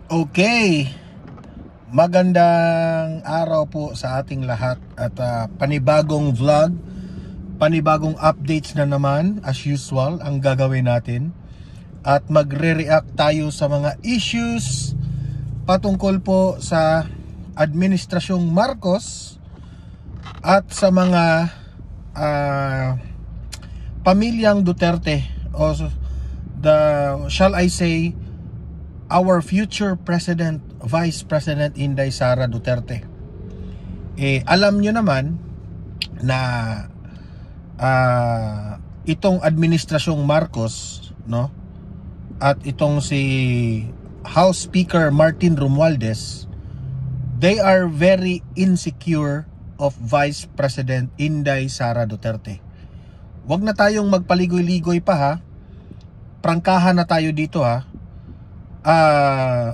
Okay, magandang araw po sa ating lahat at panibagong vlog, panibagong updates na naman as usual ang gagawin natin at magre-react tayo sa mga issues patungkol po sa Administrasyong Marcos at sa mga pamilyang Duterte o shall I say our future President, Vice President Inday Sara Duterte. Alam nyo naman na itong Administrasyong Marcos, no, at itong si House Speaker Martin Romualdez, they are very insecure of Vice President Inday Sara Duterte. Wag na tayong magpaligoy-ligoy pa ha. Prangkahan na tayo dito ha.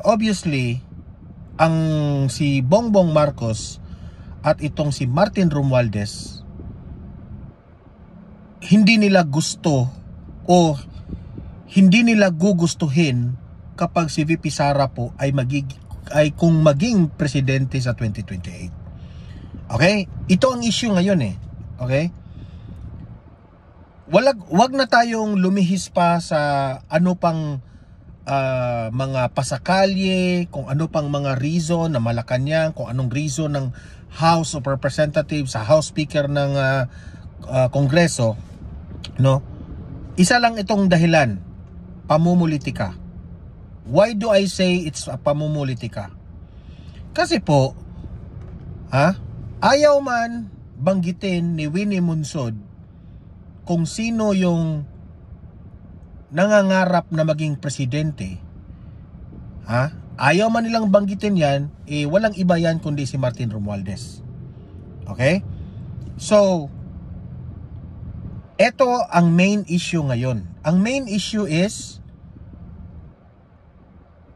Obviously, ang si Bongbong Marcos at itong si Martin Romualdez, hindi nila gusto o hindi nila gugustuhin kapag si VP Sara po ay kung maging presidente sa 2028. Okay? Ito ang issue ngayon eh. Okay? Wag na tayong lumihis pa sa ano pang mga pasakalye, kung ano pang mga reason na Malacanang, kung anong reason ng House of Representatives, sa House Speaker ng Kongreso, no? Isa lang itong dahilan, pamumulitika. Why do I say it's a pamumulitika? Kasi po, ayaw man banggitin ni Winnie Munsod kung sino yung nangangarap na maging presidente. Ayaw man nilang banggitin yan, walang iba yan kundi si Martin Romualdez. Okay? So, eto ang main issue ngayon. Ang main issue is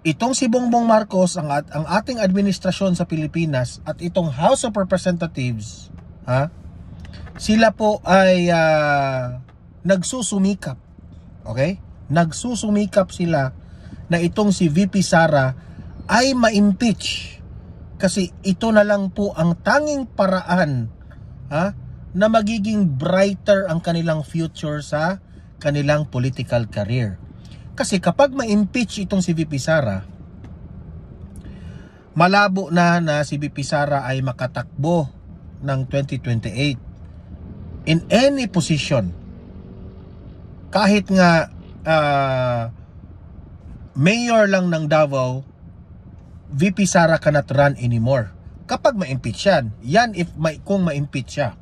itong si Bongbong Marcos, ang ating administrasyon sa Pilipinas at itong House of Representatives, sila po ay nagsusumikap. Okay? Nagsusumikap sila na itong si VP Sara ay ma-impeach. Kasi ito na lang po ang tanging paraan na magiging brighter ang kanilang future sa kanilang political career. Kasi kapag ma-impeach itong si VP Sara, malabo na si VP Sara ay makatakbo ng 2028 in any position. Kahit nga mayor lang ng Davao, VP Sara cannot run anymore kapag ma-impeach yan. Kung ma-impeach siya.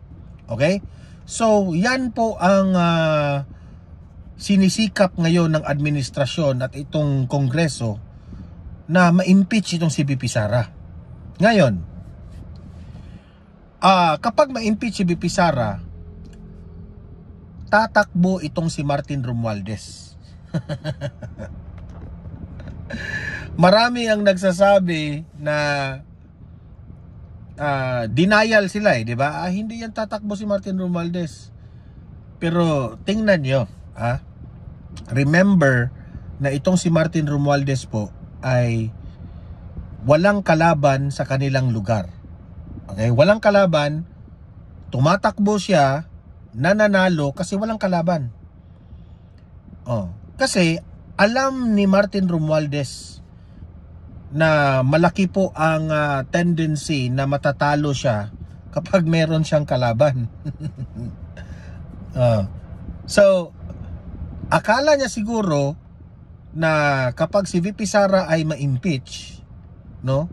Okay? So, yan po ang sinisikap ngayon ng administrasyon at itong kongreso na ma-impeach itong si VP Sara. Ngayon, kapag ma-impeach si VP Sara, tatakbo itong si Martin Romualdez. Marami ang nagsasabi na denial sila di ba? Hindi yan tatakbo si Martin Romualdez. Pero tingnan nyo, remember na itong si Martin Romualdez po ay walang kalaban sa kanilang lugar. Okay? Walang kalaban, tumatakbo siya, nananalo kasi walang kalaban. Kasi alam ni Martin Romualdez na malaki po ang tendency na matatalo siya kapag meron siyang kalaban. So, akala niya siguro na kapag si VP Sara ay ma-impeach, no?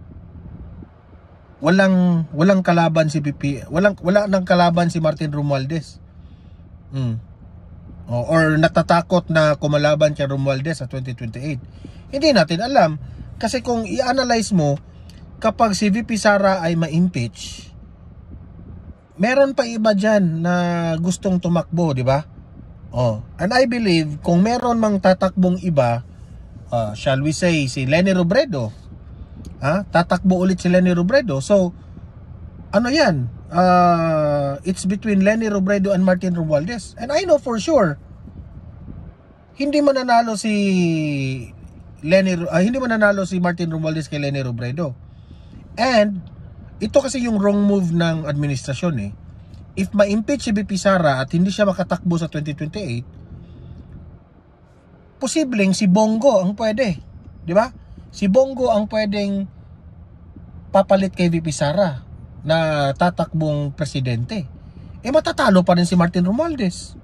Walang kalaban si VP, wala nang kalaban si Martin Romualdez. Or natatakot na kumalaban kay Romualdez sa 2028. Hindi natin alam. Kasi kung i-analyze mo, kapag si VP Sara ay ma-impeach, meron pa iba dyan na gustong tumakbo, di ba? And I believe, kung meron mang tatakbong iba, shall we say, si Leni Robredo, tatakbo ulit si Leni Robredo. So, ano yan? It's between Leni Robredo and Martin Romualdez. And I know for sure, hindi mananalo si hindi mananalo si Martin Romualdez kay Leni Robredo. And ito kasi yung wrong move ng administrasyon eh. If ma-impeach si VP Sara at hindi siya makatakbo sa 2028, posibleng si Bongo ang pwede, di ba? Si Bongo ang pwedeng papalit kay VP Sara na tatakbong presidente. Eh matatalo pa rin si Martin Romualdez.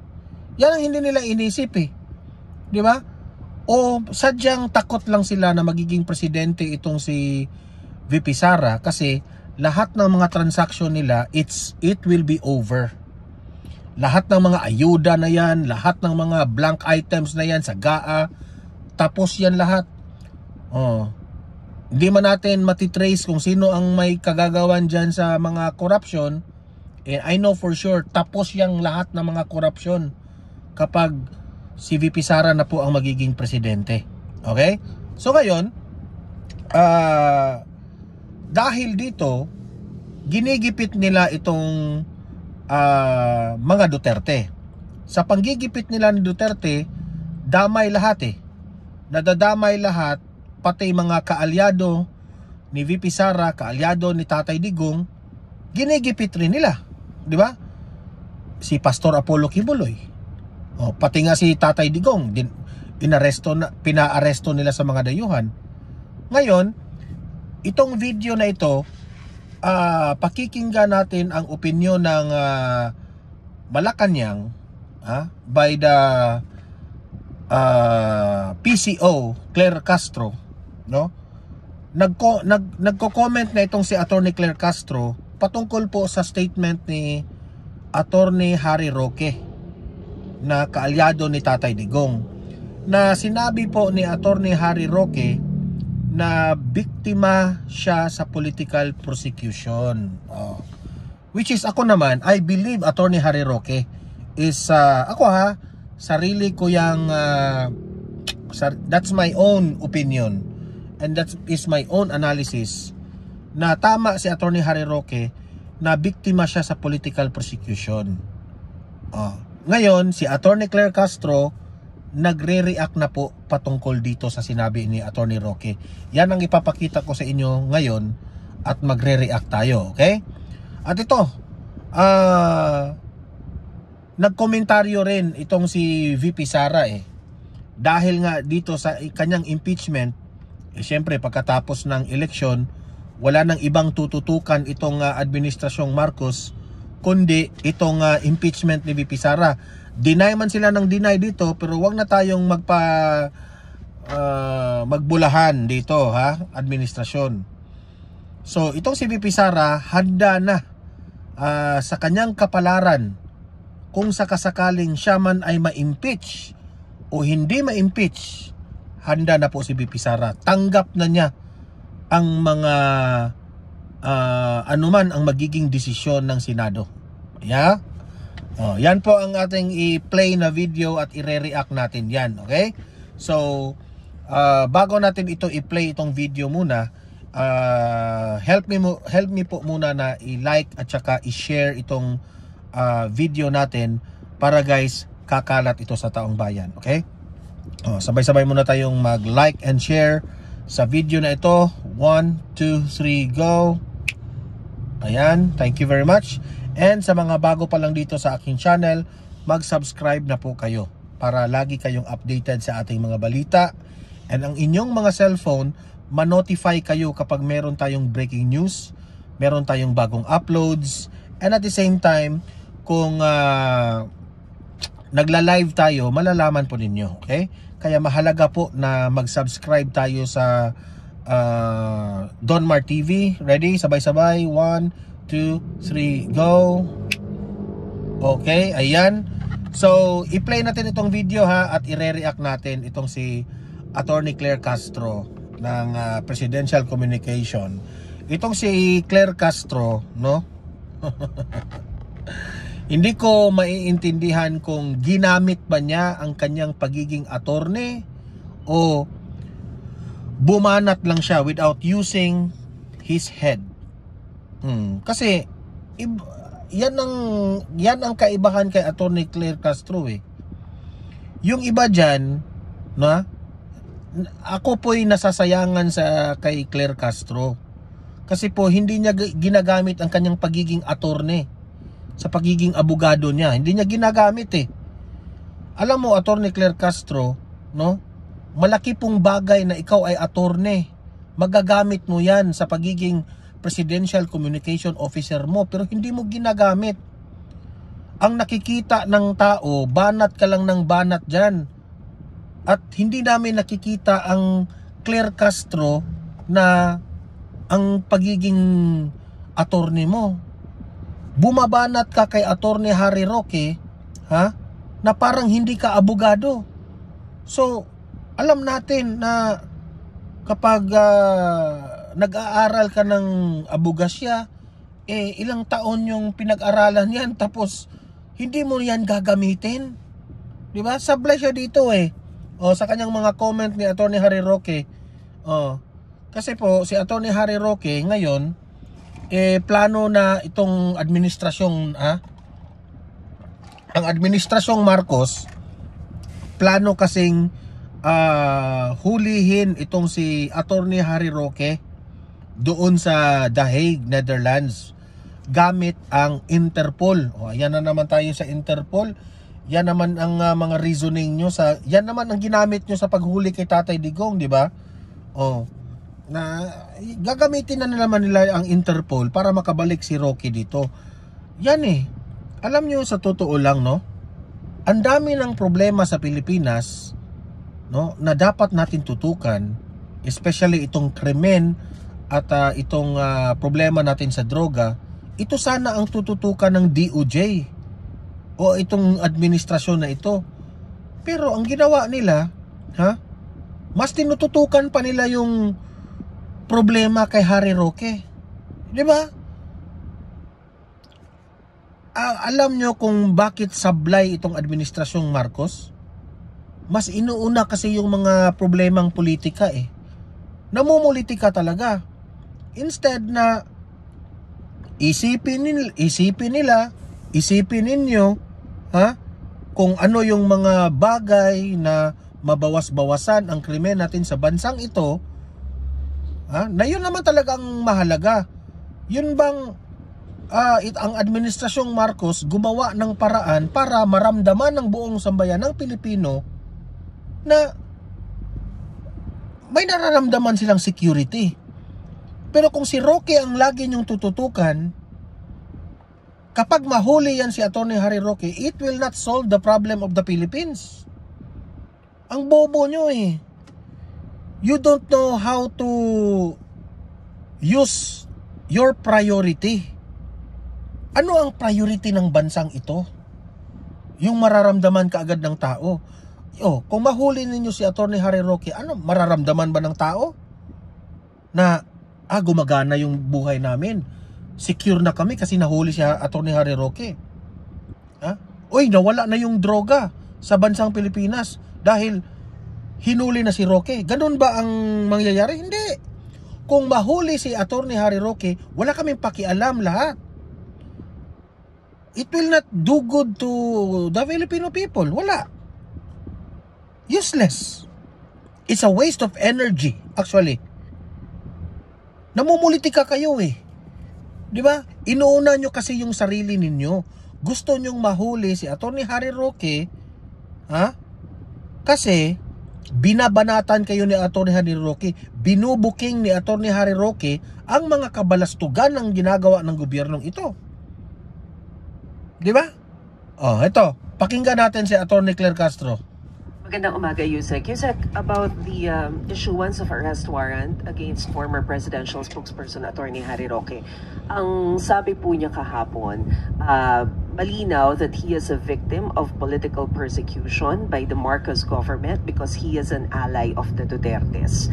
Yan ang hindi nila inisip eh. Di ba? O sadyang takot lang sila na magiging presidente itong si VP Sara kasi lahat ng mga transaction nila, it will be over. Lahat ng mga ayuda na yan, lahat ng mga blank items na yan sa GAA, tapos yan lahat. Hindi man natin matitrace kung sino ang may kagagawan dyan sa mga corruption. And I know for sure, tapos yung lahat ng mga corruption kapag si VP Sara na po ang magiging presidente. Okay? So ngayon, dahil dito, ginigipit nila itong mga Duterte. Sa panggigipit nila ni Duterte, damay lahat eh. Nadadamay lahat, pati mga kaalyado ni VP Sara, kaalyado ni Tatay Digong, ginigipit rin nila. Di ba? Si Pastor Apollo Kibuloy. Pati nga si Tatay Digong, pinaaresto nila sa mga dayuhan. Ngayon, itong video na ito, pakikinggan natin ang opinyon ng Malacanang by the PCO Claire Castro, no? Nagko-comment na itong si Attorney Claire Castro patungkol po sa statement ni Attorney Harry Roque na kaalyado ni Tatay Digong, na sinabi po ni Attorney Harry Roque na biktima siya sa political prosecution. Which is ako naman, I believe Attorney Harry Roque is sarili ko yang that's my own opinion and that is my own analysis na tama si Attorney Harry Roque na biktima siya sa political prosecution. Ngayon si Attorney Claire Castro nagre-react na po patungkol dito sa sinabi ni Attorney Roque. Yan ang ipapakita ko sa inyo ngayon at magre-react tayo, okay? At ito, nagkomentaryo rin itong si VP Sara eh. Dahil nga dito sa kanyang impeachment, syempre pagkatapos ng eleksyon, wala nang ibang tututukan itong administrasyong Marcos kundi itong impeachment ni VP Sara. Deny man sila ng deny dito, pero wag na tayong magbulahan dito administrasyon. So itong si VP Sara handa na sa kanyang kapalaran kung sakasakaling siya man ay ma-impeach o hindi ma-impeach, handa na po si VP Sara. Tanggap na niya ang mga anuman ang magiging desisyon ng Senado. Yeah? Yan po ang ating i-play na video at i-react natin yan. Okay? So, bago natin ito i-play itong video muna, help me po muna na i-like at saka i-share itong video natin para guys, kakalat ito sa taong bayan. Okay? Sabay-sabay muna tayong mag-like and share sa video na ito. 1, 2, 3, go! Ayan, thank you very much. And sa mga bago pa lang dito sa aking channel, mag-subscribe na po kayo para lagi kayong updated sa ating mga balita. And ang inyong mga cellphone, ma-notify kayo kapag meron tayong breaking news, meron tayong bagong uploads, and at the same time, kung nagla-live tayo, malalaman po ninyo. Okay? Kaya mahalaga po na mag-subscribe tayo sa Don Mar TV. Ready? Sabay-sabay. 1, 2, 3, go. Okay, ayan. So, i-play natin itong video at i-react natin itong si Attorney Claire Castro ng Presidential Communication. Itong si Claire Castro, no? Hindi ko maiintindihan kung ginamit ba niya ang kanyang pagiging attorney o bumanat lang siya without using his head. Kasi yan ang kaibahan kay Attorney Claire Castro eh. Yung iba diyan, na ako po'y nasasayangan sa kay Claire Castro. Kasi po hindi niya ginagamit ang kanyang pagiging attorney sa pagiging abogado niya. Hindi niya ginagamit eh. Alam mo, Attorney Claire Castro, no? Malaki pong bagay na ikaw ay attorney. Magagamit mo yan sa pagiging Presidential Communication Officer mo, pero hindi mo ginagamit. Ang nakikita ng tao, banat ka lang ng banat dyan. At hindi namin nakikita ang Claire Castro na ang pagiging attorney mo. Bumabanat ka kay Attorney Harry Roque, ha? Na parang hindi ka abogado. So, alam natin na kapag nag-aaral ka ng abogasya, ilang taon yung pinag-aralan yan, tapos hindi mo yan gagamitin. Diba? Sablay siya dito eh. Sa kanyang mga comment ni Attorney Harry Roque. Kasi po, si Attorney Harry Roque ngayon, plano na itong administrasyong, ang administrasyong Marcos, plano kasing hulihin itong si Attorney Harry Roque doon sa The Hague, Netherlands, gamit ang Interpol. Ayan na naman tayo sa Interpol. Yan naman ang mga reasoning nyo yan naman ang ginamit nyo sa paghuli kay Tatay Digong, di ba? Na gagamitin na naman nila ang Interpol para makabalik si Roque dito. Yan eh. Alam nyo, sa totoo lang, no? Ang dami ng problema sa Pilipinas, no, na dapat natin tutukan, especially itong krimen at itong problema natin sa droga. Ito sana ang tututukan ng DOJ o itong administrasyon na ito. Pero ang ginawa nila, mas tinututukan pa nila yung problema kay Harry Roque. Di ba? Alam nyo kung bakit sablay itong administrasyong Marcos? Mas inuuna kasi yung mga problemang politika eh. Namumulitika talaga. Instead na isipin ninyo, kung ano yung mga bagay na mabawas-bawasan ang krimen natin sa bansang ito, na yun naman talagang mahalaga. Yun bang ang administrasyong Marcos gumawa ng paraan para maramdaman ng buong sambayan ng Pilipino na may nararamdaman silang security. Pero kung si Roque ang lagi niyong tututukan, kapag mahuli yan si Attorney Harry Roque, it will not solve the problem of the Philippines. Ang bobo nyo eh. You don't know how to use your priority. Ano ang priority ng bansang ito? Yung mararamdaman kaagad ng tao. Kung mahuli ninyo si Attorney Harry Roque, ano mararamdaman ba ng tao? Na gumagana yung buhay namin. Secure na kami kasi nahuli si Attorney Harry Roque. Nawala na yung droga sa bansang Pilipinas dahil hinuli na si Roque. Ganun ba ang mangyayari? Hindi. Kung mahuli si Attorney Harry Roque, wala kaming pakialam lahat. It will not do good to the Filipino people. Wala. Useless. It's a waste of energy, actually. Namumulitika kayo eh. Di ba? Inuuna nyo kasi yung sarili ninyo. Gusto nyong mahuli si Attorney Harry Roque, kasi binabanatan kayo ni Attorney Harry Roque, binubuking ni Attorney Harry Roque ang mga kabalastugan ng ginagawa ng gobyernong ito. Di ba? Ito, pakinggan natin si Attorney Claire Castro. Magandang umaga, Yusek. Yusek, about the issuance of arrest warrant against former presidential spokesperson Attorney Harry Roque. Ang sabi po niya kahapon, malinaw that he is a victim of political persecution by the Marcos government because he is an ally of the Dutertes.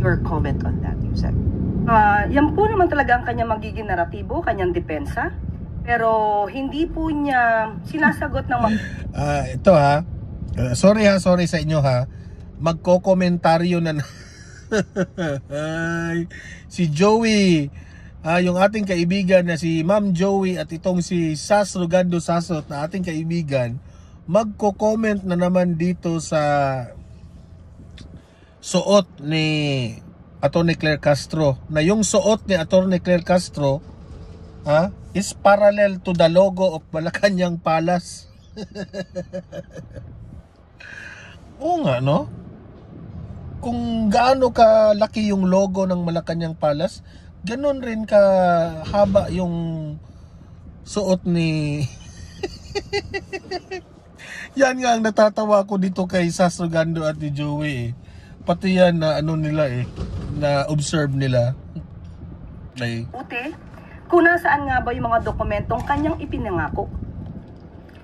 Your comment on that, Yusek? Yan po naman talaga ang kanyang magiging naratibo, kanyang depensa. Pero hindi po niya sinasagot ng ito sorry sa inyo magko-komentaryo na si Joey, yung ating kaibigan na si Ma'am Joey at itong si Sas Rogando Sasot na ating kaibigan, magko-comment na naman dito sa suot ni Atty. Claire Castro, na yung suot ni Atty. Claire Castro is parallel to the logo of Malacanang Palace. Oo nga, no? Kung gaano ka laki yung logo ng Malacanang Palace, ganun rin ka haba yung suot ni yan nga ang natatawa ko dito kay Sasugando at ni Joey pati yan na ano nila na observe nila kung nasaan nga ba yung mga dokumentong kanyang ipinangako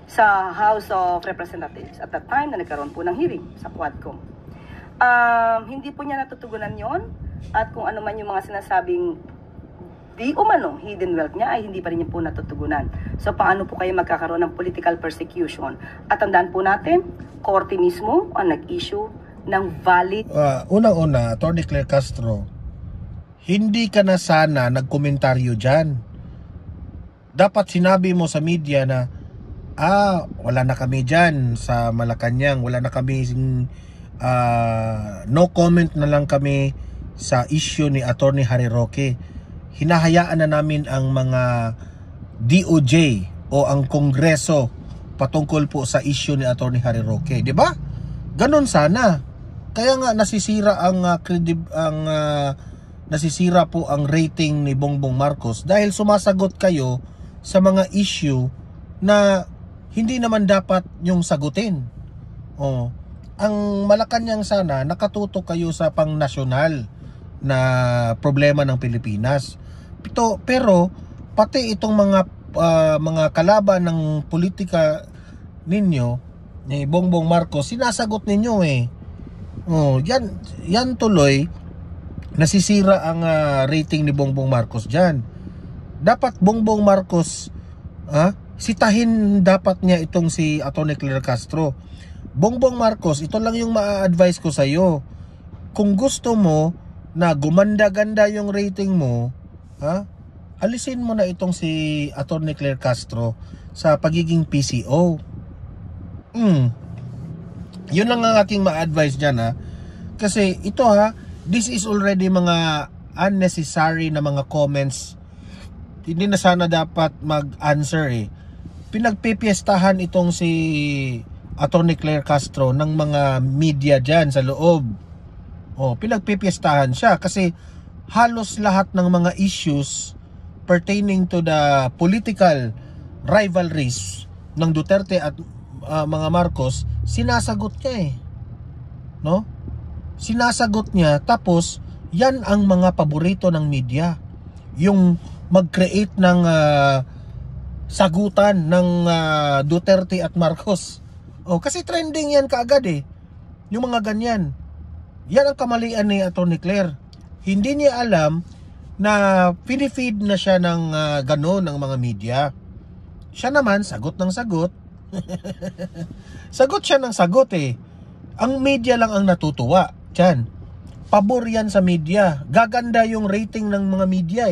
sa House of Representatives at the time na nagkaroon po ng hearing sa Quadcom. Hindi po niya natutugunan yon, at kung ano man yung mga sinasabing di umanong hidden wealth niya ay hindi pa rin niya po natutugunan. So paano po kayo magkakaroon ng political persecution? At tandaan po natin, korte mismo ang nag-issue ng valid. Unang-una, Atty. Claire Castro, hindi ka na sana nagkomentaryo dyan. Dapat sinabi mo sa media na wala na kami dyan sa Malacanang, wala na kami no comment na lang kami sa issue ni Atty. Harry Roque. Hinahayaan na namin ang mga DOJ o ang Kongreso patungkol po sa issue ni Atty. Harry Roque, di ba? Ganon sana. Kaya nga nasisira nasisira po ang rating ni Bongbong Marcos dahil sumasagot kayo sa mga issue na hindi naman dapat yung sagutin. Ang Malacanang sana nakatutok kayo sa pang-nasyonal na problema ng Pilipinas. Pero pati itong mga kalaban ng politika ninyo ni Bongbong Marcos, sinasagot ninyo yan tuloy nasisira ang rating ni Bongbong Marcos diyan. Dapat Bongbong Marcos sitahin dapat niya itong si Atty. Claire Castro. Bongbong Marcos, ito lang yung ma-advise ko sa iyo. Kung gusto mo na gumanda-ganda yung rating mo, alisin mo na itong si Atty. Claire Castro sa pagiging PCO. Yun lang ang aking ma-advise dyan kasi ito this is already mga unnecessary na mga comments. Hindi na sana dapat mag-answer Pinagpipiestahan itong si Atty. Claire Castro ng mga media dyan sa loob. Pinagpipiestahan siya kasi halos lahat ng mga issues pertaining to the political rivalries ng Duterte at mga Marcos, sinasagot niya no? Sinasagot niya, tapos yan ang mga paborito ng media, yung mag-create ng sagutan ng Duterte at Marcos. Kasi trending yan kaagad yung mga ganyan. Yan ang kamalian ni Atty. Claire. Hindi niya alam na pinifeed na siya ng gano'n ng mga media. Siya naman, sagot ng sagot. Sagot siya ng sagot Ang media lang ang natutuwa dyan. Pabor yan sa media. Gaganda yung rating ng mga media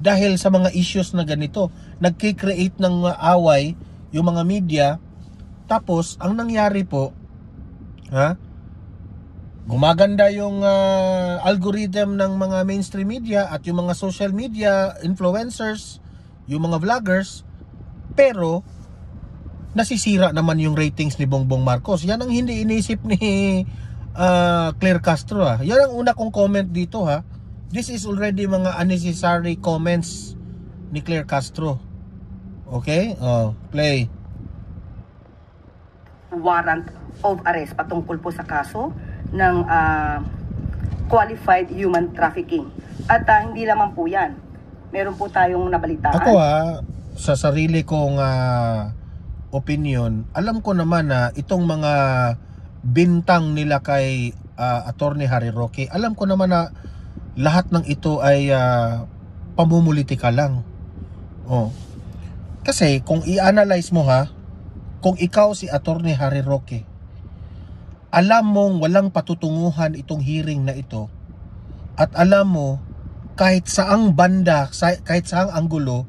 dahil sa mga issues na ganito. Nagki-create ng away yung mga media. Tapos, ang nangyari po, gumaganda yung algorithm ng mga mainstream media at yung mga social media influencers, yung mga vloggers, pero nasisira naman yung ratings ni Bongbong Marcos. Yan ang hindi inisip ni Claire Castro Yan ang una kong comment dito This is already mga unnecessary comments ni Claire Castro. Okay? Play. Warrant of arrest patungkol po sa kaso ng qualified human trafficking. At hindi lamang po yan. Meron po tayong nabalitaan. Ako sa sarili kong opinion, alam ko naman na itong mga bintang nila kay Atty. Harry Roque, alam ko naman na lahat ng ito ay pamumulitika lang. Kasi kung i-analyze mo kung ikaw si Atty. Harry Roque, alam mong walang patutunguhan itong hearing na ito, at alam mo kahit saang banda, kahit saang anggulo,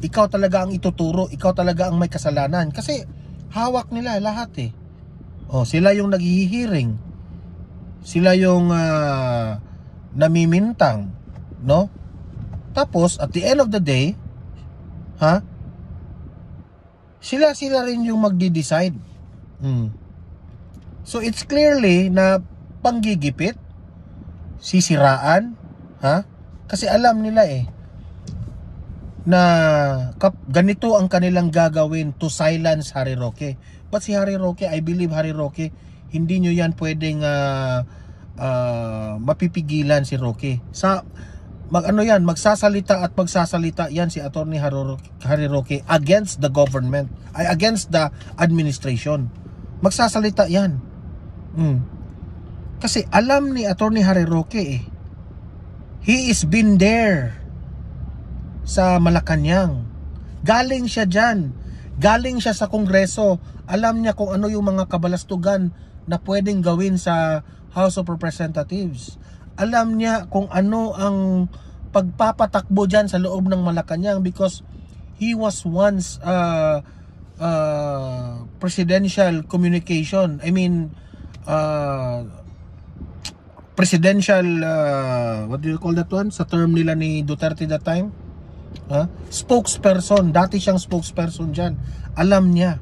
ikaw talaga ang ituturo, ikaw talaga ang may kasalanan kasi hawak nila lahat sila yung naghihiring, Sila yung namimintang, no? Tapos at the end of the day, sila rin yung magdi-decide. So it's clearly na panggigipit, sisiraan, kasi alam nila na ganito ang kanilang gagawin to silence Harry Roque. But si Harry Roque, I believe Harry Roque, hindi nyo yan pwedeng mapipigilan si Roque. Magsasalita at magsasalita yan si Attorney Harry Roque against the government, against the administration. Magsasalita yan. Kasi alam ni Attorney Harry Roque he is been there sa Malacanang. Galing siya dyan. Galing siya sa Kongreso. Alam niya kung ano yung mga kabalastugan na pwedeng gawin sa House of Representatives. Alam niya kung ano ang pagpapatakbo dyan sa loob ng Malacanang because he was once presidential communication. I mean, presidential, what do you call that one? Sa term nila ni Duterte that time? Spokesperson. Dati siyang spokesperson dyan. Alam niya.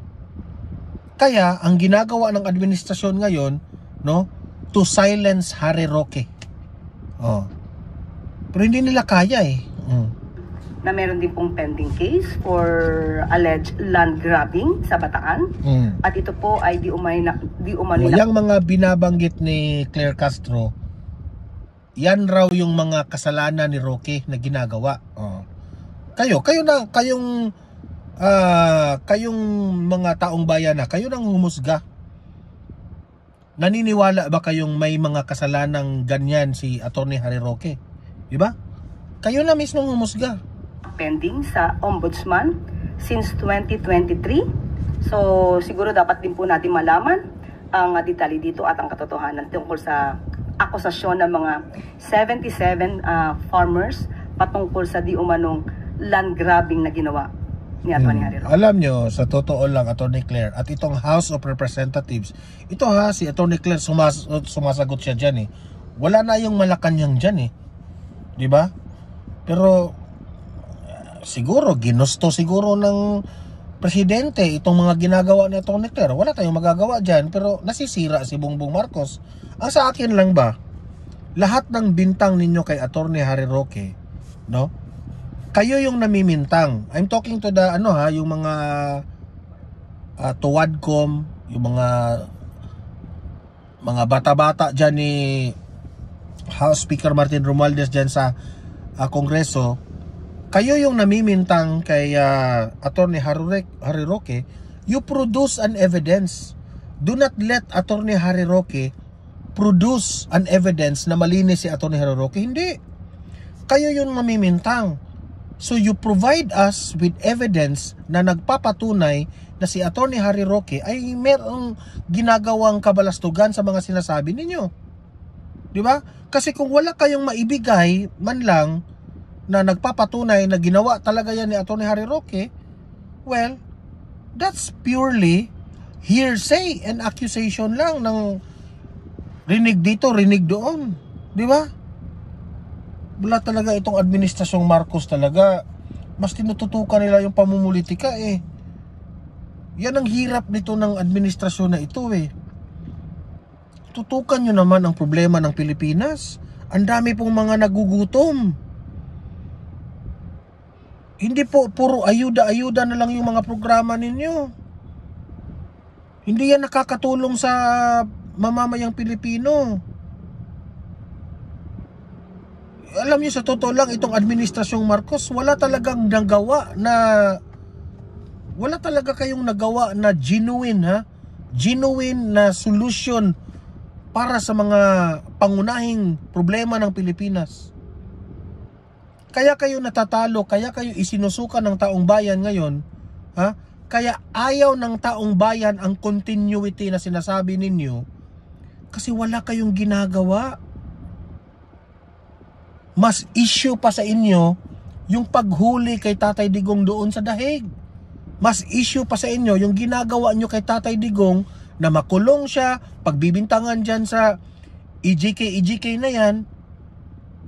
Kaya, ang ginagawa ng administrasyon ngayon, to silence Harry Roque. Pero hindi nila kaya Na meron din pong pending case for alleged land grabbing sa Bataan. At ito po ay di umano yung mga binabanggit ni Claire Castro, yan raw yung mga kasalanan ni Roque na ginagawa. Kayong mga taong bayan kayo nang humusga. Naniniwala ba kayong may mga kasalanang ganyan si Attorney Harry Roque? Diba? Kayo na mismo humusga. Pending sa Ombudsman since 2023. So siguro dapat din po natin malaman ang detalye dito at ang katotohanan tungkol sa akusasyon ng mga 77 farmers patungkol sa di umanong land grabbing na ginawa ni Atty. Harry Roque. Alam nyo, sa totoo lang, Atty. Claire, at itong House of Representatives, ito si Atty. Claire, sumasagot siya dyan Wala na yung Malacanang dyan diba? Pero siguro, ginusto siguro ng presidente itong mga ginagawa ni Atty. Claire. Wala tayong magagawa dyan, pero nasisira si Bongbong Marcos. Ang sa akin lang ba, lahat ng bintang ninyo kay Atty. Harry Roque, kayo yung namimintang. I'm talking to the yung mga tuwadcom, yung mga bata-bata diyan ni House Speaker Martin Romualdez diyan sa Kongreso. Kayo yung namimintang kay Atty. Harry Roque. You produce an evidence. Do not let Atty. Harry Roque produce an evidence na malinis si Atty. Harry Roque. Hindi. Kayo yung namimintang. So you provide us with evidence na nagpapatunay na si Atty. Harry Roque ay merong ginagawang kabalastugan sa mga sinasabi ninyo. Di ba? Kasi kung wala kayong maibigay man lang na nagpapatunay na ginawa talaga yan ni Atty. Harry Roque, well, that's purely hearsay and accusation lang ng rinig dito, rinig doon. Di ba? Wala talaga itong administrasyong Marcos talaga. Mas tinututukan nila yung pamumulitika Yan ang hirap nito ng administrasyon na ito Tutukan nyo naman ang problema ng Pilipinas. Ang dami pong mga nagugutom. Hindi po puro ayuda-ayuda na lang yung mga programa ninyo. Hindi yan nakakatulong sa mamamayang Pilipino. Alam niyo, sa totoo lang, itong administrasyong Marcos, wala talaga kayong nagawa na genuine na solution para sa mga pangunahing problema ng Pilipinas. Kaya kayo natatalo, kaya kayo isinusukan ng taong bayan ngayon, kaya ayaw ng taong bayan ang continuity na sinasabi ninyo kasi wala kayong ginagawa. Mas issue pa sa inyo yung paghuli kay Tatay Digong doon sa Dahig. Mas issue pa sa inyo yung ginagawa nyo kay Tatay Digong na makulong siya, pagbibintangan dyan sa EJK na yan,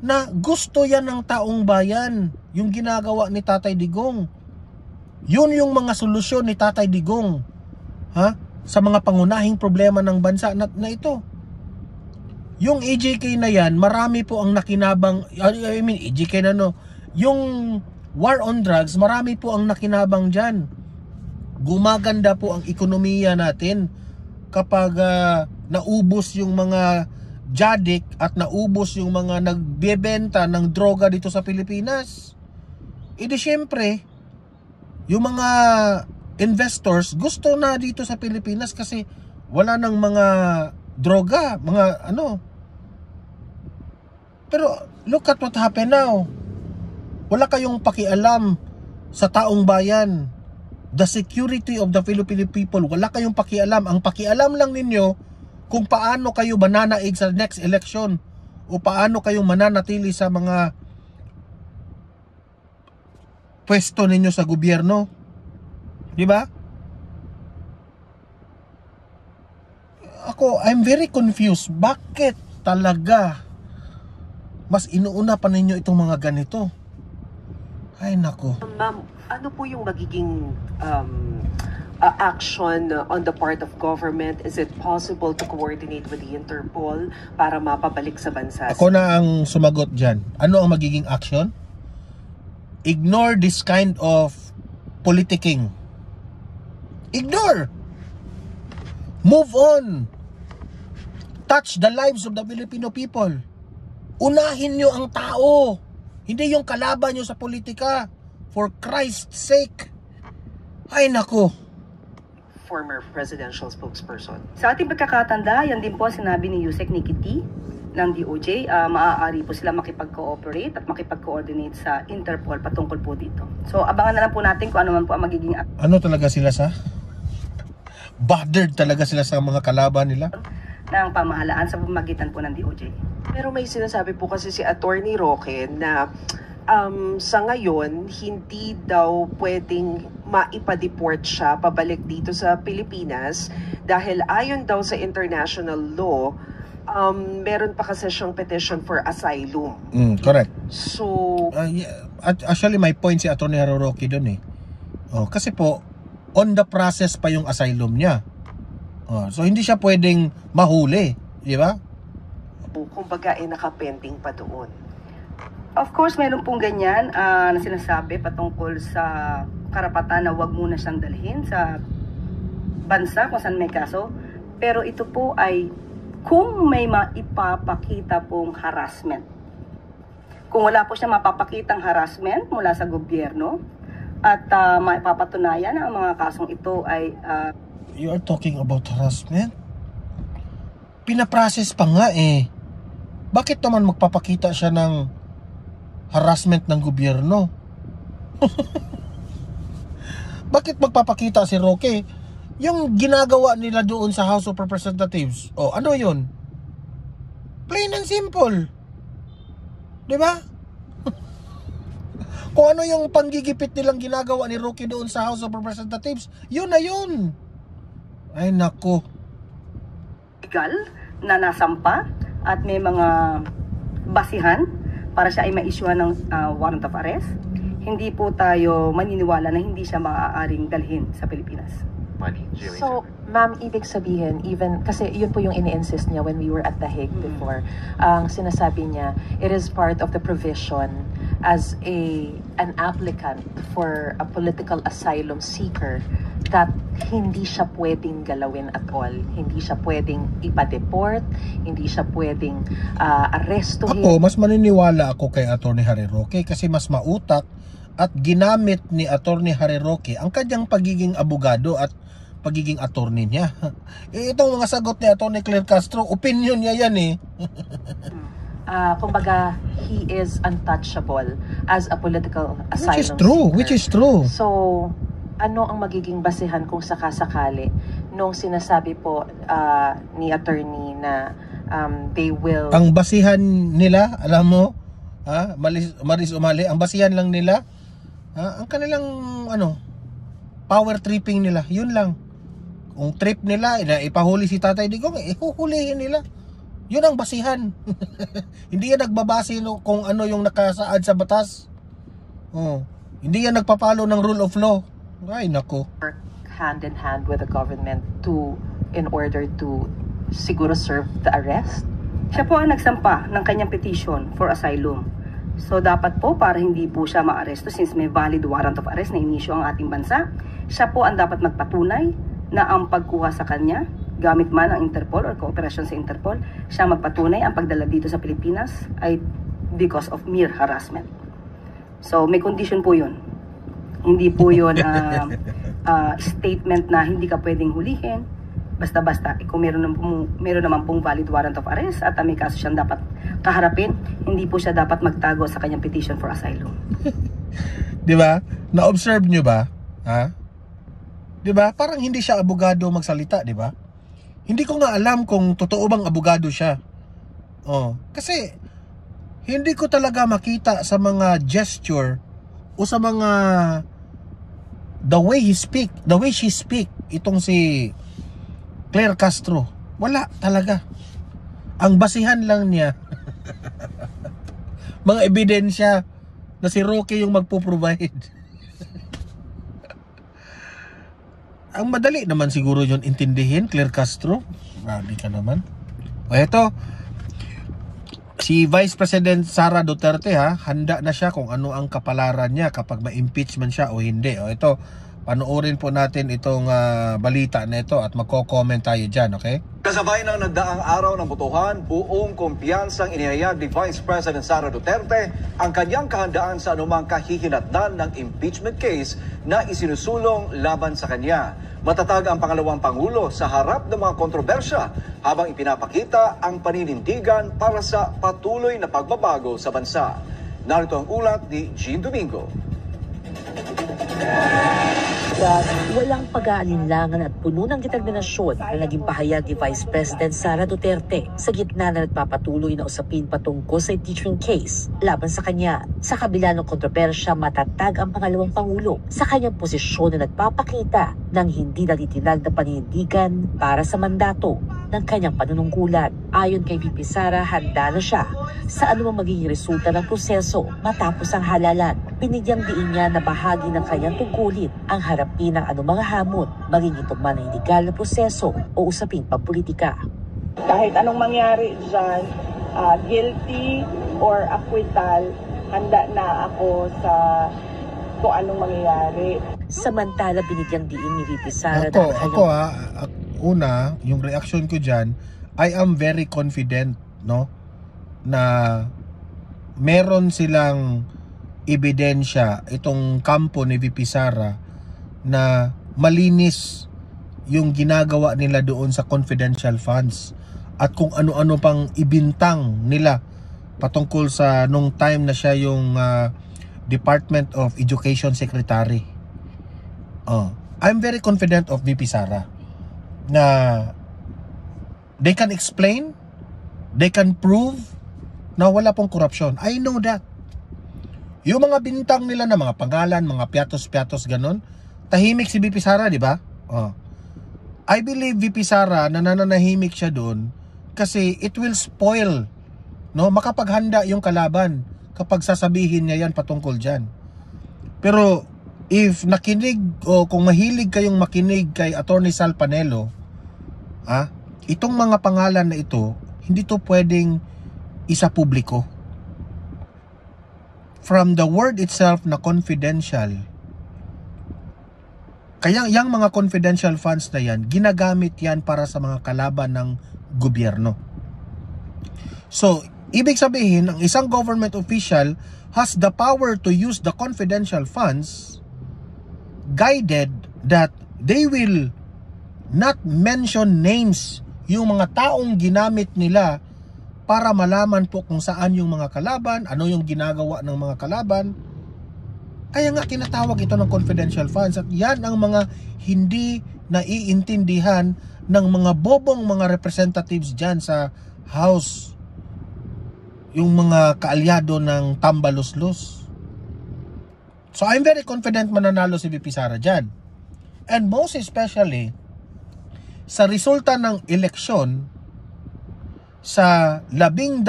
na gusto yan ng taong bayan, yung ginagawa ni Tatay Digong. Yun yung mga solusyon ni Tatay Digong, ha? Sa mga pangunahing problema ng bansa na ito. Yung EJK na yan, marami po ang nakinabang, EJK na no, yung war on drugs, marami po ang nakinabang dyan. Gumaganda po ang ekonomiya natin kapag naubos yung mga jadik at naubos yung mga nagbebenta ng droga dito sa Pilipinas. E di syempre, yung mga investors gusto na dito sa Pilipinas kasi wala nang mga droga, mga ano. Pero look at what happened now. Wala kayong pakialam sa taong bayan. The security of the Filipino people, wala kayong pakialam. Ang pakialam lang ninyo kung paano kayo mananaig sa next election o paano kayo mananatili sa mga pwesto ninyo sa gobyerno. Di ba? I'm very confused. Bakit talaga mas inuuna pa ninyo itong mga ganito? Ay nako. Ma'am, ano po yung magiging action on the part of government? Is it possible to coordinate with the Interpol para mapabalik sa bansa? Ako na ang sumagot dyan. Ano ang magiging action? Ignore this kind of politicking. Ignore! Move on! Touch the lives of the Filipino people. Unahin nyo ang tao. Hindi yung kalaban nyo sa politika. For Christ's sake. Ay nako. Former presidential spokesperson. Sa ating pagkakatanda, yan din po sinabi ni Yusek Nikki T ng DOJ, maaari po sila makipag-cooperate at makipag-coordinate sa Interpol patungkol po dito. So abangan na lang po natin kung ano man po ang magiging ano talaga sila sa? Bothered talaga sila sa mga kalaban nila? ng pamahalaan sa pamamagitan po ng DOJ. Pero may sinasabi po kasi si Attorney Roque na sa ngayon, hindi daw pwedeng maipa-deport siya pabalik dito sa Pilipinas dahil ayon daw sa international law, meron pa kasi siyang petition for asylum. Correct. So, yeah, actually may point si Atty. Roque doon eh. Kasi po, on the process pa yung asylum niya. So hindi siya pwedeng mahuli, di ba? kumbaga nakapending pa doon. Of course, meron pong ganyan na sinasabi patungkol sa karapatan na wag muna siyang dalhin sa bansa kung saan may kaso. Pero ito po ay kung may maipapakita pong harassment. Kung wala po siya mapapakitang harassment mula sa gobyerno at maipapatunayan ang mga kasong ito ay... You are talking about harassment? Pinaprocess pa nga eh. Bakit naman magpapakita siya ng harassment ng gobyerno? Bakit magpapakita si Roque? Yung ginagawa nila doon sa House of Representatives. Ano yun? Plain and simple. Diba? Kung ano yung panggigipit nilang ginagawa ni Roque doon sa House of Representatives, yun na yun. Ay nako. Legal na nasampa at may mga basihan para siya ay ma-issue ng warrant of arrest. Hindi po tayo maniniwala na hindi siya maaaring dalhin sa Pilipinas. So, ma'am, ibig sabihin, even, kasi yun po yung ini-insist niya when we were at The Hague before, ang sinasabi niya, it is part of the provision as an applicant for a political asylum seeker that hindi siya pwedeng galawin at all. Hindi siya pwedeng ipa-deport, hindi siya pwedeng arrestuhin. Ako, mas maniniwala ako kay Atty. Harry Roque kasi mas mautak at ginamit ni Atty. Harry Roque ang kanyang pagiging abogado at pagiging attorney niya. Itong mga sagot ni Atty. Claire Castro, opinion niya yan eh. Kumbaga, he is untouchable as a political asylum Which is true. So, ano ang magiging basehan kung sakasakali nung sinasabi po ni attorney na they will... Ang basihan nila, alam mo, Maris Umali, ang basihan lang nila, ang kanilang power tripping nila, yun lang. Kung trip nila, ipahuli si Tatay Digong, ihuhulihin nila. Yun ang basihan. Hindi yan nagbabase kung ano yung nakasaad sa batas. Hindi yan nagpapalo ng rule of law. Ay, nako. Work hand in hand with the government in order to siguro serve the arrest? Siya po ang nagsampa ng kanyang petition for asylum. So dapat po para hindi po siya maaresto since may valid warrant of arrest na inisyo ang ating bansa, siya po ang dapat magpatunay na ang pagkuha sa kanya, gamit man ang Interpol or cooperation sa Interpol, siya magpatunay ang pagdala dito sa Pilipinas ay because of mere harassment. So may condition po yun. Hindi po yun statement na hindi ka pwedeng hulihin. Basta-basta, kung meron naman pong valid warrant of arrest at may kaso siyang dapat kaharapin, hindi po siya dapat magtago sa kanyang petition for asylum. Di ba? Na-observe nyo ba? Ha? Di ba? Parang hindi siya abogado magsalita, di ba? Hindi ko nga alam kung totoo bang abogado siya. Kasi hindi ko talaga makita sa mga gesture o sa mga the way she speak itong si Claire Castro. Wala talaga. Ang basihan lang niya mga ebidensya na si Roque yung magpo-provide. Ang madali naman siguro yun intindihin, Claire Castro. Grabe ka naman. O eto, si Vice President Sara Duterte handa na siya kung ano ang kapalaran niya kapag ma-impeachment siya o hindi. O ito, panoorin po natin itong balita na ito at magko-comment tayo dyan, okay? Kasabay ng nagdaang araw ng botohan, buong kumpiyansang inihayag ni Vice President Sara Duterte ang kanyang kahandaan sa anumang kahihinatnan ng impeachment case na isinusulong laban sa kanya. Matatag ang pangalawang Pangulo sa harap ng mga kontrobersya habang ipinapakita ang paninindigan para sa patuloy na pagbabago sa bansa. Narito ang ulat ni Jean Domingo. Walang pag-aalinlangan at puno ng determinasyon na naging pahayag ni Vice President Sara Duterte sa gitna na nagpapatuloy na usapin patungkol sa impeachment case laban sa kanya. Sa kabila ng kontrobersya, matatag ang pangalawang Pangulo sa kanyang posisyon na nagpapakita ng hindi natitinag na paninindigan para sa mandato ng kanyang panunungkulan. Ayon kay VP Sara, handa na siya sa anumang magiging resulta ng proseso matapos ang halalan. Binigyang diin niya na bahagi ng kanyang tungkulin ang harapin ng anumang hamon, maging ito man ay legal na proseso o usaping pampolitika. Kahit anong mangyari dyan, guilty or acquittal, handa na ako sa kung anong mangyayari. Samantala, binigyang diin ni VP Sara una, yung reaction ko dyan, I am very confident, no, na meron silang ebidensya itong kampo ni VP Sara na malinis yung ginagawa nila doon sa confidential funds at kung ano-ano pang ibintang nila patungkol sa nung time na siya yung Department of Education Secretary. I'm very confident of VP Sara na they can explain, they can prove na wala pong korupsyon. I know that. Yung mga bintang nila na mga pangalan, mga piatos-piatos ganon, tahimik si VP Sara, di ba? I believe VP Sara na nananahimik siya doon kasi it will spoil, no, makapaghanda yung kalaban kapag sasabihin niya yan patungkol dyan. Pero if nakinig o kung mahilig kayong makinig kay Attorney Sal Panelo, itong mga pangalan na ito, hindi to pwedeng isa publiko. From the word itself na confidential, kaya yung mga confidential funds na yan, ginagamit yan para sa mga kalaban ng gobyerno. So, ibig sabihin, ang isang government official has the power to use the confidential funds guided that they will not mention names yung mga taong ginamit nila para malaman po kung saan yung mga kalaban, ano yung ginagawa ng mga kalaban. Kaya nga tinatawag ito ng confidential funds at yan ang mga hindi naiintindihan ng mga bobong mga representatives dyan sa House, yung mga kaalyado ng tambaluslos. So I'm very confident mananalo si VP Sara dyan. And most especially, sa resulta ng eleksyon, sa 12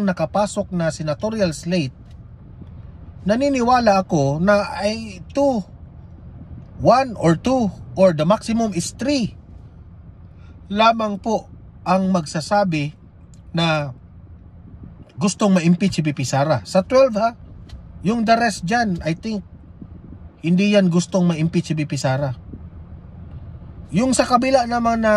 nakapasok na senatorial slate, naniniwala ako na ay 1 or 2 or the maximum is 3 lamang po ang magsasabi na gustong ma-impeach si VP Sara. Sa 12 ha, yung the rest dyan, I think hindi yan gustong ma-impeach si VP Sara. Yung sa kabila naman na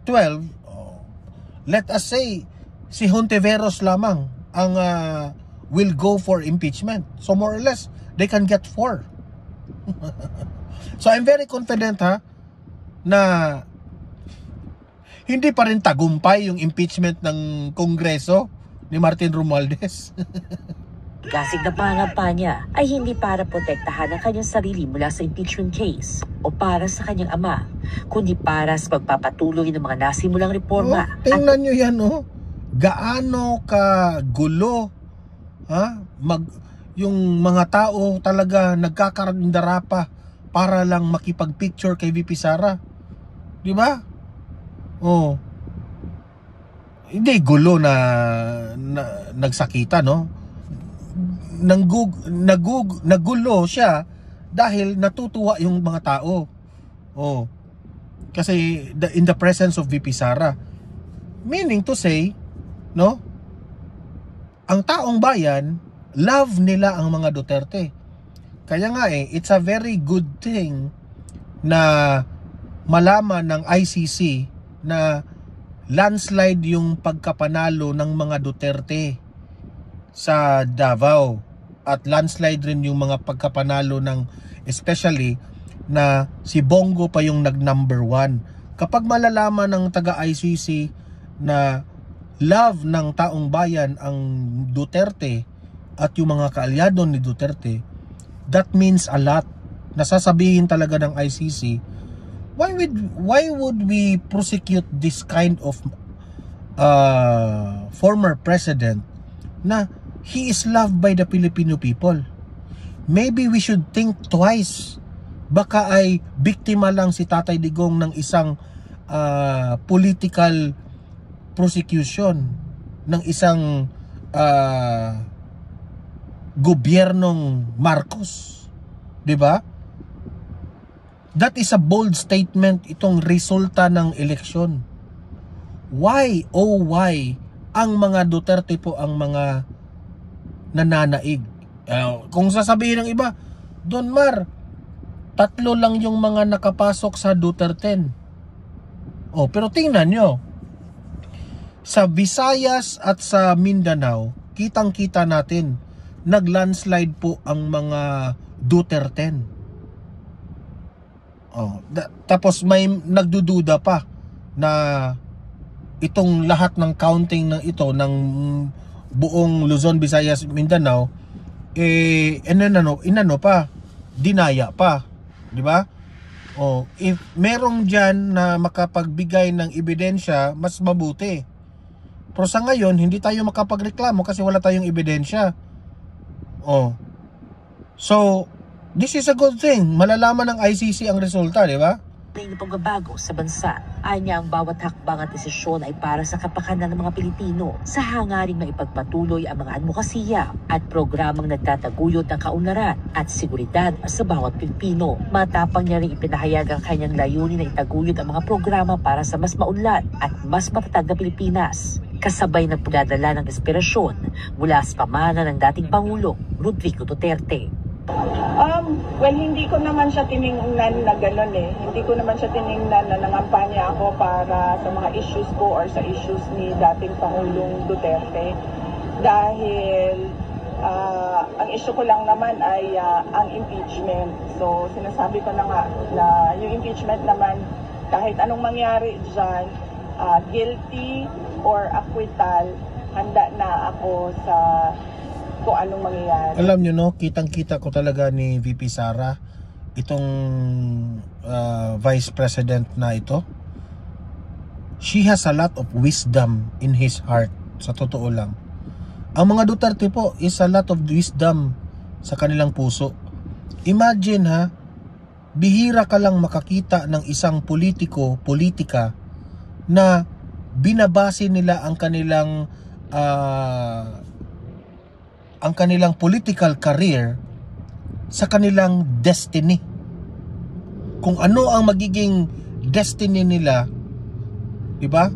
12, let us say si Hontiveros lamang ang will go for impeachment. So more or less, they can get 4. So I'm very confident ha na hindi pa rin tagumpay yung impeachment ng Kongreso ni Martin Romualdez. Gasig na pangampanya ay hindi para protektahan ang kanyang sarili mula sa impeachment case o para sa kanyang ama, kundi para sa pagpapatuloy ng mga nasimulang reforma. Tingnan nyo yan, gaano ka gulo, yung mga tao talaga nagkakarandara pa para lang makipag-picture kay VP Sara. Di ba? Hindi gulo na nagsakita, no? Nagulo siya dahil natutuwa yung mga tao. Kasi in the presence of VP Sara. Meaning to say, no? Ang taong bayan, love nila ang mga Duterte. Kaya nga it's a very good thing na malaman ng ICC na landslide yung pagkapanalo ng mga Duterte sa Davao at landslide rin yung mga pagkapanalo ng especially na si Bongo pa yung nag-number 1. Kapag malalaman ng taga-ICC na love ng taong bayan ang Duterte at yung mga kaalyado ni Duterte, that means a lot. Nasasabihin talaga ng ICC, why would we prosecute this kind of former president na he is loved by the Filipino people? Maybe we should think twice. Baka ay biktima lang si Tatay Digong ng isang political prosecution ng isang gobyernong Marcos. 'Di ba? That is a bold statement itong resulta ng eleksyon. Why ang mga Duterte po ang mga nananaig? Kung sasabihin ng iba, Don Mar, 3 lang yung mga nakapasok sa Duterte. Pero tingnan nyo, sa Visayas at sa Mindanao, kitang-kita natin, nag-landslide po ang mga Duterte. Tapos may nagdududa pa na itong lahat ng counting ng ito ng buong Luzon, Visayas, Mindanao inano pa, dinaya pa, di ba? If merong diyan na makapagbigay ng ebidensya, mas mabuti. Pero sa ngayon, hindi tayo makapagreklamo kasi wala tayong ebidensya. So, this is a good thing. Malalaman ng ICC ang resulta, di ba? Ng pagbabago sa bansa. Anya ang bawat hakbang at desisyon ay para sa kapakanan ng mga Pilipino sa hangaring maipagpatuloy ang mga advokasya at programang nagtataguyod ng kaunlaran at seguridad sa bawat Pilipino. Matapang niya rin ipinahayag ang kanyang layunin na itaguyod ang mga programa para sa mas maunlad at mas matatag na Pilipinas. Kasabay ng pagdadala ng inspirasyon mula sa pamana ng dating Pangulo Rodrigo Duterte. Well, hindi ko naman siya tiningnan na gano'n Hindi ko naman siya tiningnan na nangampanya ako para sa mga issues ko or sa issues ni dating Pangulong Duterte. Dahil ang issue ko lang naman ay ang impeachment. So, sinasabi ko na nga na yung impeachment naman, kahit anong mangyari dyan, guilty or acquittal, handa na ako sa kung anong mangyayari. Alam nyo, no, kitang-kita ko talaga ni VP Sara itong Vice President na ito. She has a lot of wisdom in his heart, sa totoo lang. Ang mga Duterte po is a lot of wisdom sa kanilang puso. Imagine bihira ka lang makakita ng isang politika na binabase nila ang kanilang political career sa kanilang destiny. Kung ano ang magiging destiny nila, di ba?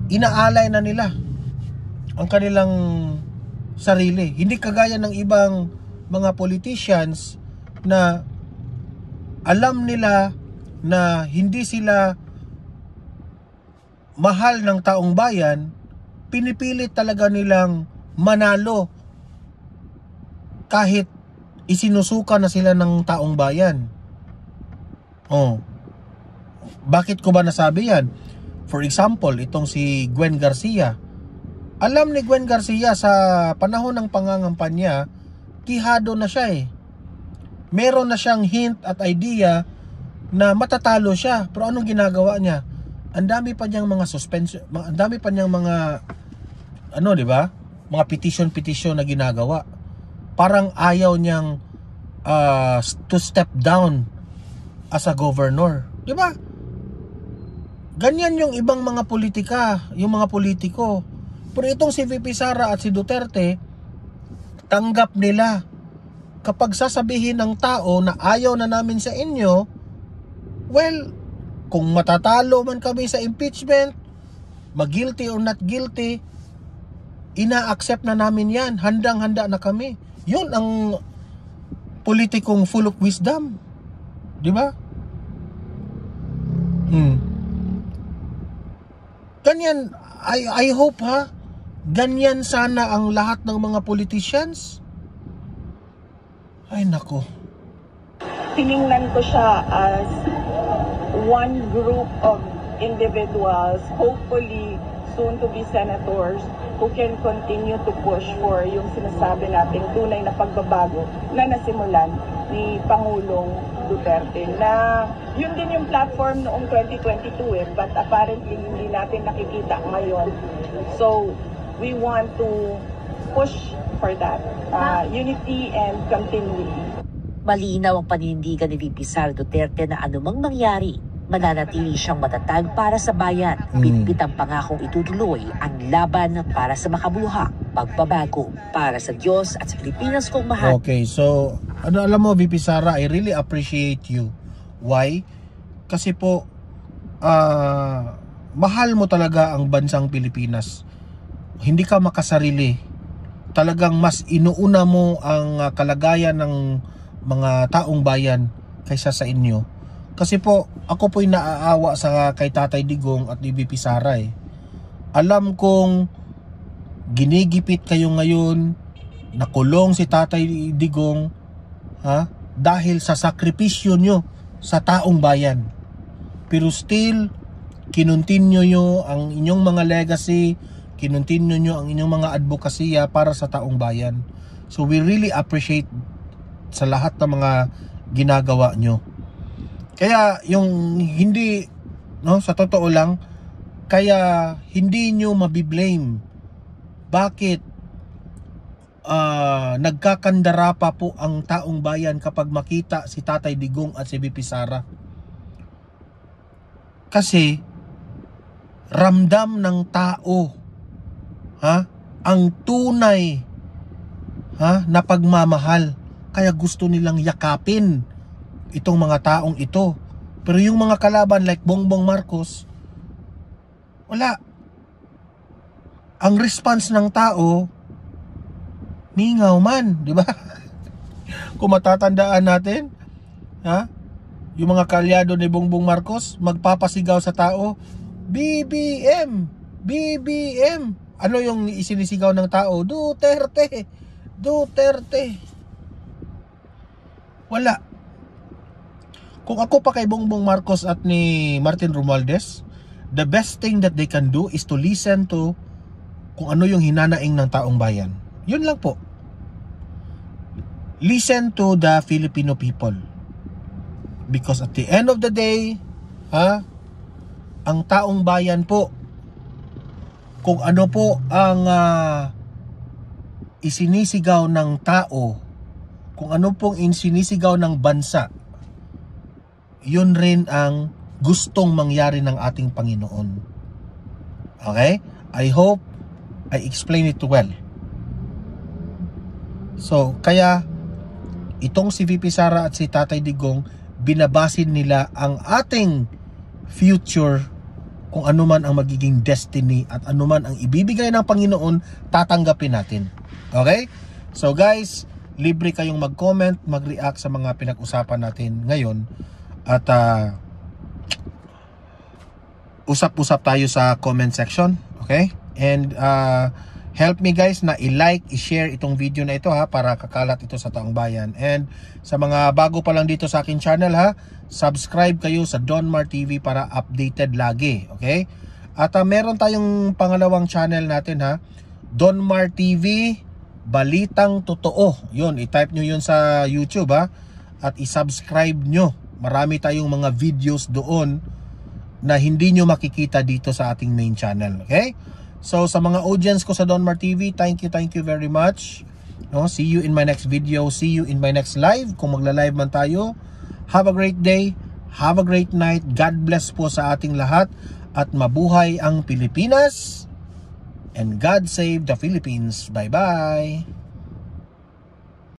Inaalay na nila ang kanilang sarili. Hindi kagaya ng ibang mga politicians na alam nila na hindi sila mahal ng taong bayan, pinipilit talaga nilang manalo kahit isinusuka na sila ng taong bayan. Oh. Bakit ko ba nasabi yan? For example, itong si Gwen Garcia. Alam ni Gwen Garcia sa panahon ng pangangampanya, tihado na siya eh. Meron na siyang hint at idea na matatalo siya. Pero anong ginagawa niya? Ang dami pa niyang mga suspension, ang dami pa niyang mga di ba? Mga petition na ginagawa. Parang ayaw niyang to step down as a governor, di ba? Ganyan yung ibang mga politika, yung mga politiko. Pero itong si VP Sara at si Duterte, tanggap nila. Kapag sasabihin ng tao na ayaw na namin sa inyo, well, kung matatalo man kami sa impeachment, mag-guilty or not guilty, ina-accept na namin yan. Handang-handa na kami. Yun ang politikong full of wisdom. Di ba? Ganyan, I hope ganyan sana ang lahat ng mga politicians. Ay nako. Tiningnan ko siya as one group of individuals, hopefully soon to be senators, who can continue to push for yung sinasabi nating tunay na pagbabago na nasimulan ni Pangulong Duterte, na yun din yung platform noong 2022 but apparently hindi natin nakikita ngayon. So we want to push for that unity and continuity. Malinaw ang paninindigan ni VP Sara Duterte na anumang mangyari, mananatili siyang matatag para sa bayan. Bitbit ang pangakong itutuloy ang laban para sa makabuluhang pagbabago para sa Diyos at sa Pilipinas kong mahal. Okay, so alam mo VP Sara, I really appreciate you. Why? Kasi po mahal mo talaga ang bansang Pilipinas. Hindi ka makasarili. Talagang mas inuuna mo ang kalagayan ng mga taong bayan kaysa sa inyo. Kasi po, ako po'y naaawa sa kay Tatay Digong at ni VP Sara eh. Alam kong ginigipit kayo ngayon, nakulong si Tatay Digong dahil sa sakripisyo nyo sa taong bayan. Pero still, kinontinue nyo ang inyong mga legacy, kinontinue nyo ang inyong mga advokasya para sa taong bayan. So we really appreciate sa lahat ng mga ginagawa nyo. Kaya yung hindi, sa totoo lang, kaya hindi nyo mabiblame. Bakit nagkakandara pa po ang taong bayan kapag makita si Tatay Digong at si VP Sara? Kasi ramdam ng tao ang tunay na pagmamahal. Kaya gusto nilang yakapin itong mga taong ito. Pero yung mga kalaban like Bongbong Marcos, wala. Ang response ng tao, mingaw man, di ba? Kung matatandaan natin, yung mga kalyado ni Bongbong Marcos, magpapasigaw sa tao, BBM, BBM. Ano yung isinisigaw ng tao? Duterte, Duterte. Wala. Kung ako pa kay Bongbong Marcos at ni Martin Romualdez, the best thing that they can do is to listen to kung ano yung hinanaing ng taong bayan. Yun lang po. Listen to the Filipino people. Because at the end of the day, ang taong bayan po, kung ano po ang isinisigaw ng tao, kung ano pong insinisigaw ng bansa, yun rin ang gustong mangyari ng ating Panginoon. Okay? I hope I explain it well. So, kaya itong si VP Sara at si Tatay Digong, binabasin nila ang ating future, kung ano man ang magiging destiny at ano man ang ibibigay ng Panginoon, tatanggapin natin. Okay? So guys, libre kayong mag-comment, mag-react sa mga pinag-usapan natin ngayon. At usap-usap tayo sa comment section. Okay? And help me guys na i-like, i-share itong video na ito ha, para kakalat ito sa taong bayan. And sa mga bago pa lang dito sa akin channel ha, subscribe kayo sa Don Mar TV para updated lagi. Okay? At meron tayong pangalawang channel natin ha, Don Mar TV Balitang Totoo. Yun, i-type nyo yun sa YouTube ha, at i-subscribe nyo. Marami tayong mga videos doon na hindi nyo makikita dito sa ating main channel. Okay? So sa mga audience ko sa Don Mar TV, thank you very much. No, see you in my next video, see you in my next live kung magla-live man tayo. Have a great day, have a great night. God bless po sa ating lahat at mabuhay ang Pilipinas. And God save the Philippines. Bye-bye.